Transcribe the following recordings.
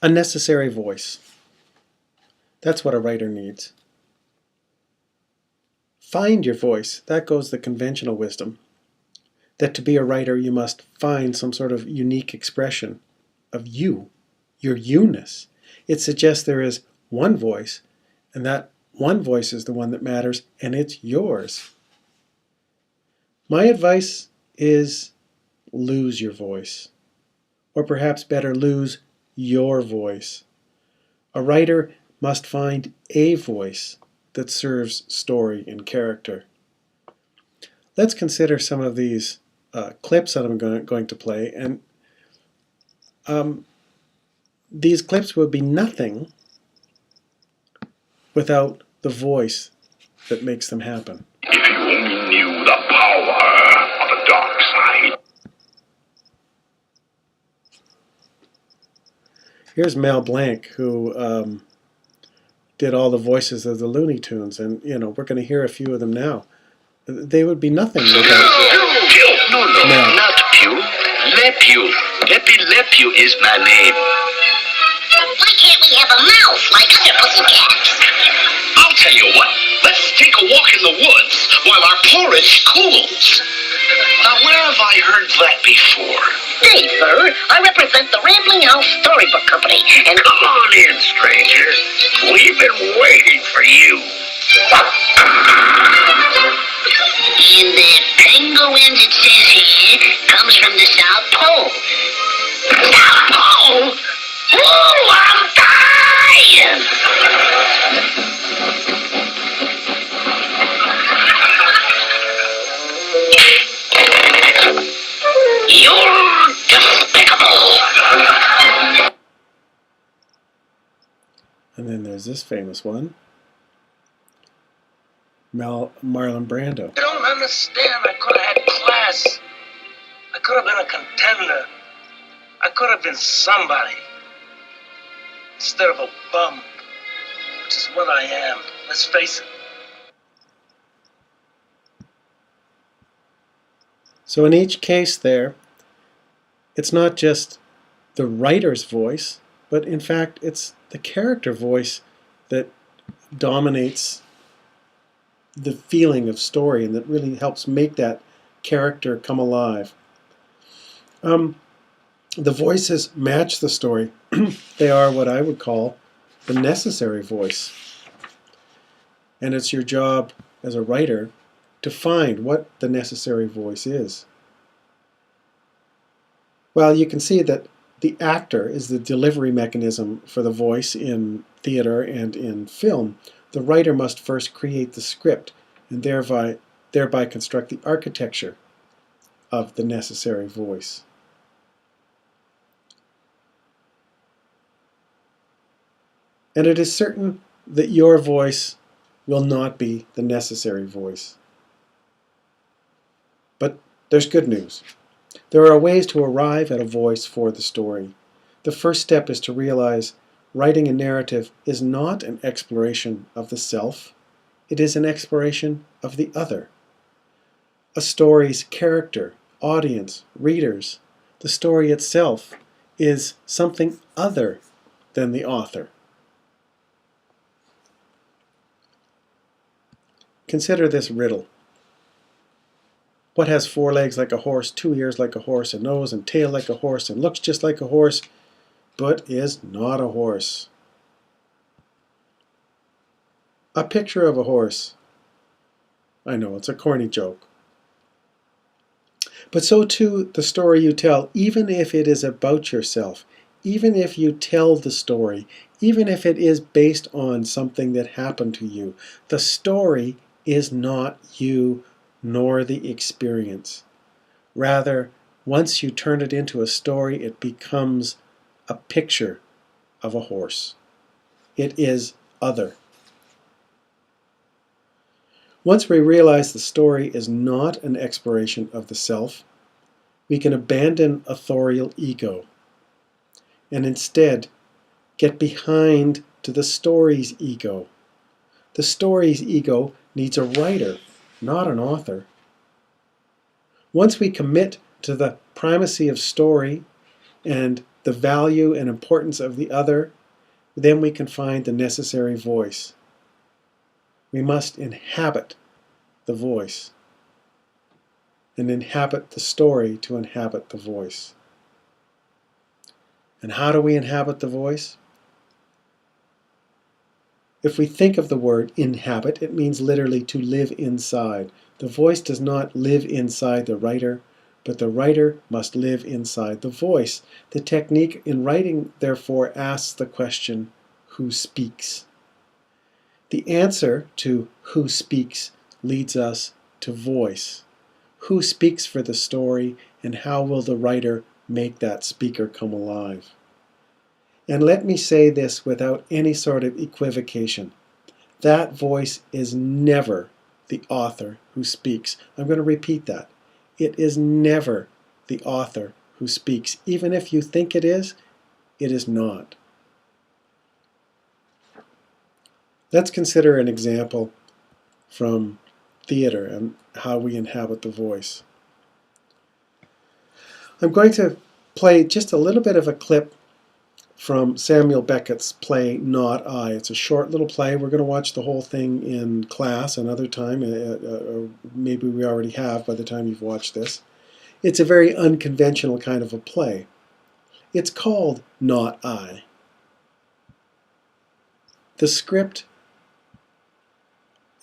A necessary voice. That's what a writer needs. Find your voice. That goes the conventional wisdom. That to be a writer you must find some sort of unique expression of you, your you-ness. It suggests there is one voice, and that one voice is the one that matters, and it's yours. My advice is lose your voice. Or perhaps better, lose your voice. A writer must find a voice that serves story and character. Let's consider some of these clips that I'm going to play, and these clips would be nothing without the voice that makes them happen. If you only knew the power of the dark side. Here's Mel Blanc, who did all the voices of the Looney Tunes, and we're going to hear a few of them now. They would be nothing without No, Mel. not Pew. Lepew. Lepew is my name. Why can't we have a mouth like other pussycats? I'll tell you what. Let's take a walk in the woods while our porridge cools. Now, where have I heard that before? Favour, I represent the Rambling House Storybook Company, and Come on in, stranger. We've been waiting for you. And the penguin, it says here, comes from the South Pole. South Pole? Ooh, I'm dying! You're despicable. And then there's this famous one. Marlon Brando. You don't understand. I could have had class. I could have been a contender. I could have been somebody. Instead of a bum, which is what I am. Let's face it. So in each case there, it's not just the writer's voice, but in fact it's the character voice that dominates the feeling of story and that really helps make that character come alive. The voices match the story. They are what I would call the necessary voice. And it's your job as a writer to find what the necessary voice is. Well, you can see that the actor is the delivery mechanism for the voice in theater and in film. The writer must first create the script and thereby construct the architecture of the necessary voice. And it is certain that your voice will not be the necessary voice. But there's good news. There are ways to arrive at a voice for the story. The first step is to realize writing a narrative is not an exploration of the self, it is an exploration of the other. A story's character, audience, readers, the story itself is something other than the author. Consider this riddle. What has 4 legs like a horse, 2 ears like a horse, a nose and tail like a horse, and looks just like a horse, but is not a horse? A picture of a horse. I know, it's a corny joke. But so too the story you tell, even if it is about yourself, even if you tell the story, even if it is based on something that happened to you, the story is not you nor the experience. Rather, once you turn it into a story, it becomes a picture of a horse. It is other. Once we realize the story is not an exploration of the self, we can abandon authorial ego and instead get behind to the story's ego. The story's ego needs a writer, not an author. Once we commit to the primacy of story and the value and importance of the other, then we can find the necessary voice. We must inhabit the voice and inhabit the story to inhabit the voice. And how do we inhabit the voice? If we think of the word inhabit, it means literally to live inside. The voice does not live inside the writer, but the writer must live inside the voice. The technique in writing, therefore, asks the question, who speaks? The answer to who speaks leads us to voice. Who speaks for the story, and how will the writer make that speaker come alive? And let me say this without any sort of equivocation. That voice is never the author who speaks. I'm going to repeat that. It is never the author who speaks. Even if you think it is not. Let's consider an example from theater and how we inhabit the voice. I'm going to play just a little bit of a clip from Samuel Beckett's play Not I. It's a short little play. We're going to watch the whole thing in class another time, or maybe we already have by the time you've watched this. It's a very unconventional kind of a play. It's called Not I. The script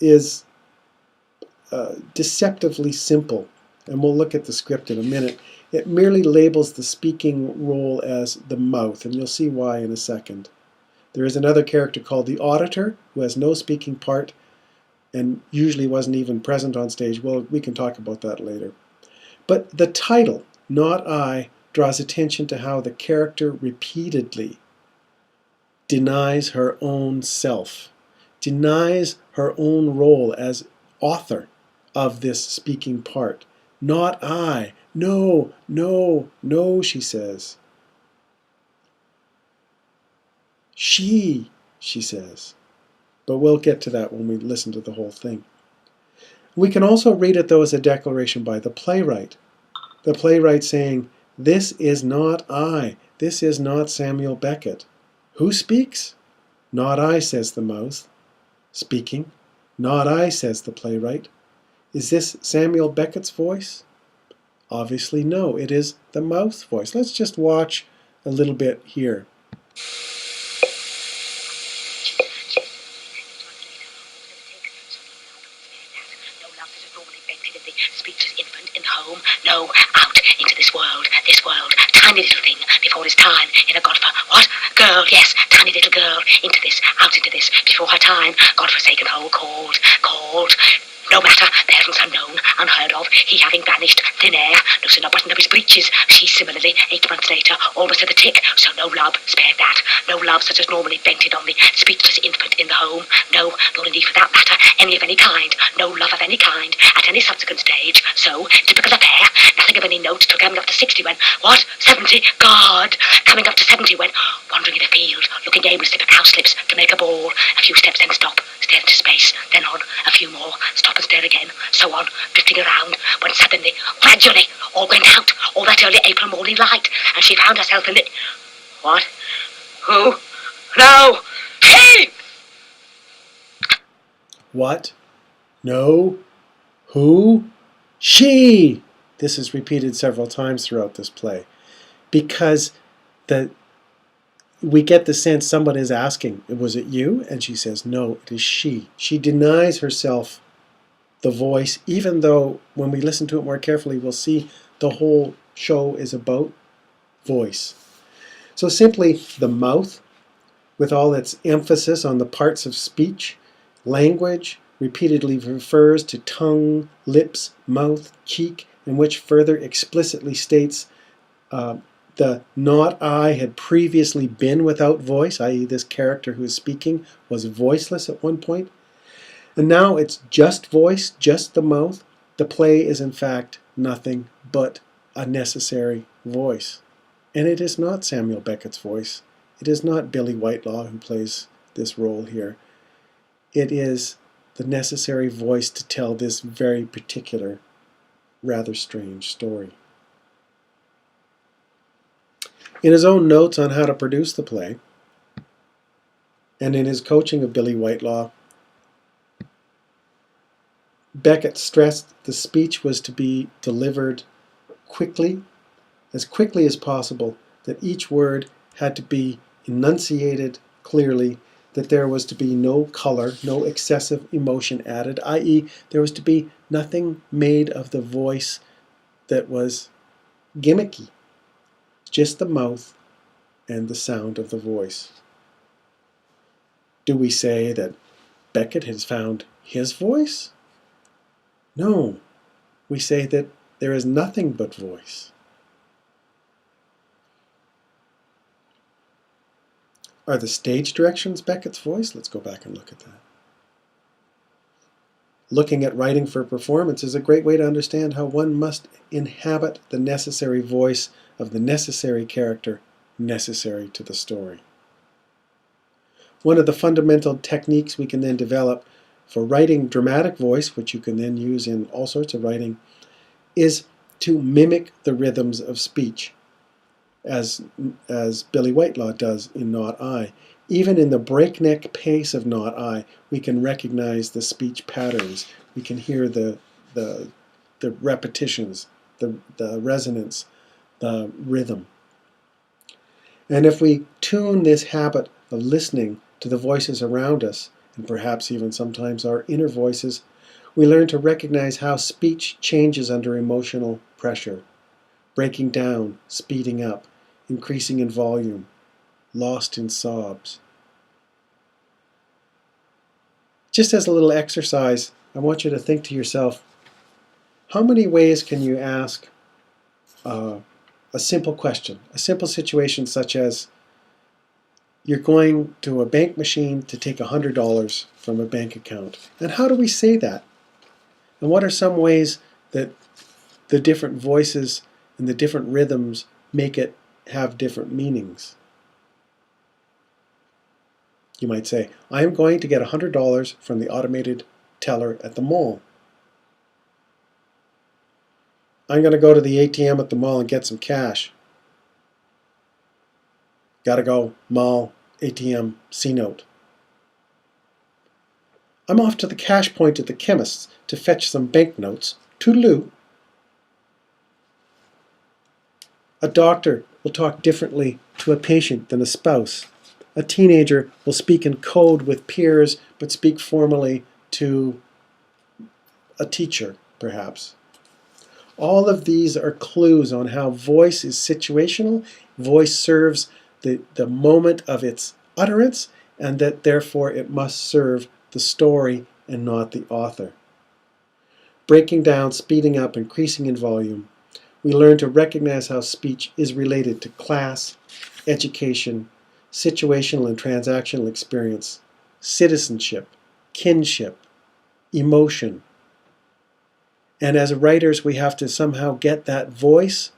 is deceptively simple, and we'll look at the script in a minute. It merely labels the speaking role as the mouth, and you'll see why in a second. There is another character called the auditor, who has no speaking part and usually wasn't even present on stage. Well, we can talk about that later. But the title, Not I, draws attention to how the character repeatedly denies her own self, denies her own role as author of this speaking part. Not I. No, no, no, she says. She says. But we'll get to that when we listen to the whole thing. We can also read it, though, as a declaration by the playwright. The playwright saying, this is not I. This is not Samuel Beckett. Who speaks? Not I, says the mouth. Speaking. Not I, says the playwright. Is this Samuel Beckett's voice? Obviously no, it is the mouth's voice. Let's just watch a little bit here. Speechless infant in the home, no, out into this world, tiny little thing before his time, in a what? Girl, yes, tiny little girl, out into this, before her time, God-forsaken hole, called. No matter, parents unknown, unheard of, he having vanished, thin air, loosen a button of his breeches. She similarly, 8 months later, almost at the tick, so no love, spared that. No love such as normally vented on the speechless infant in the home. No, nor indeed for that matter, any of any kind. No love of any kind, at any subsequent stage. So, typical affair, nothing of any note till coming up to 60 when, what? 70? God! Coming up to 70 when, wandering in a field, looking aimlessly for cowslips to make a ball. A few steps, then stop, stare into space, then on, a few more, stop and stare again, so on, drifting around, when suddenly, gradually, all went out, all that early April morning light, and she found herself in the... What? Who? No! He! What? No? Who? She! This is repeated several times throughout this play, because we get the sense someone is asking, was it you? And she says, no, it is she. She denies herself the voice, even though when we listen to it more carefully, we'll see the whole show is about voice. So simply the mouth, with all its emphasis on the parts of speech, language repeatedly refers to tongue, lips, mouth, cheek, and which further explicitly states the not I had previously been without voice, i.e. this character who is speaking was voiceless at one point. And now it's just voice, just the mouth. The play is in fact nothing but a necessary voice. And it is not Samuel Beckett's voice. It is not Billy Whitelaw who plays this role here. It is the necessary voice to tell this very particular, rather strange story. In his own notes on how to produce the play, and in his coaching of Billy Whitelaw, Beckett stressed the speech was to be delivered quickly, as quickly as possible, that each word had to be enunciated clearly, that there was to be no color, no excessive emotion added, i.e., there was to be nothing made of the voice that was gimmicky, just the mouth and the sound of the voice. Do we say that Beckett has found his voice? No, we say that there is nothing but voice. Are the stage directions Beckett's voice? Let's go back and look at that. Looking at writing for performance is a great way to understand how one must inhabit the necessary voice of the necessary character necessary to the story. One of the fundamental techniques we can then develop for writing dramatic voice, which you can then use in all sorts of writing, is to mimic the rhythms of speech, as Billy Whitelaw does in Not I. Even in the breakneck pace of Not I, we can recognize the speech patterns. We can hear the repetitions, the resonance, the rhythm. And if we tune this habit of listening to the voices around us, and perhaps even sometimes our inner voices, we learn to recognize how speech changes under emotional pressure, breaking down, speeding up, increasing in volume, lost in sobs. Just as a little exercise, I want you to think to yourself, how many ways can you ask a simple question, a simple situation such as, you're going to a bank machine to take $100 from a bank account. And how do we say that? And what are some ways that the different voices and the different rhythms make it have different meanings? You might say, I am going to get $100 from the automated teller at the mall. I'm going to go to the ATM at the mall and get some cash. Gotta go, mall, ATM, C-note. I'm off to the cash point at the chemist's to fetch some banknotes. Toodaloo. A doctor will talk differently to a patient than a spouse. A teenager will speak in code with peers, but speak formally to a teacher, perhaps. All of these are clues on how voice is situational. Voice serves the moment of its utterance, and that therefore it must serve the story and not the author. Breaking down, speeding up, increasing in volume, we learn to recognize how speech is related to class, education, situational and transactional experience, citizenship, kinship, emotion. And as writers, we have to somehow get that voice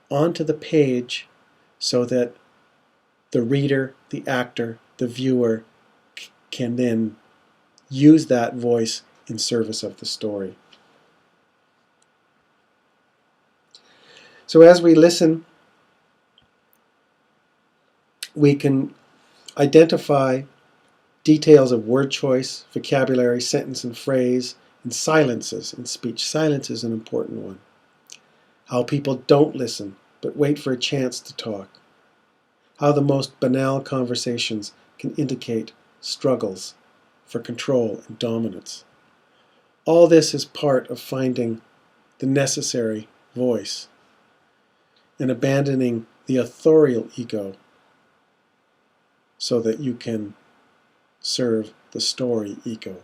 onto the page so that the reader, the actor, the viewer can then use that voice in service of the story. So as we listen, we can identify details of word choice, vocabulary, sentence and phrase, and silences in speech. Silence is an important one. How people don't listen, but wait for a chance to talk. How the most banal conversations can indicate struggles for control and dominance. All this is part of finding the necessary voice and abandoning the authorial ego so that you can serve the story ego.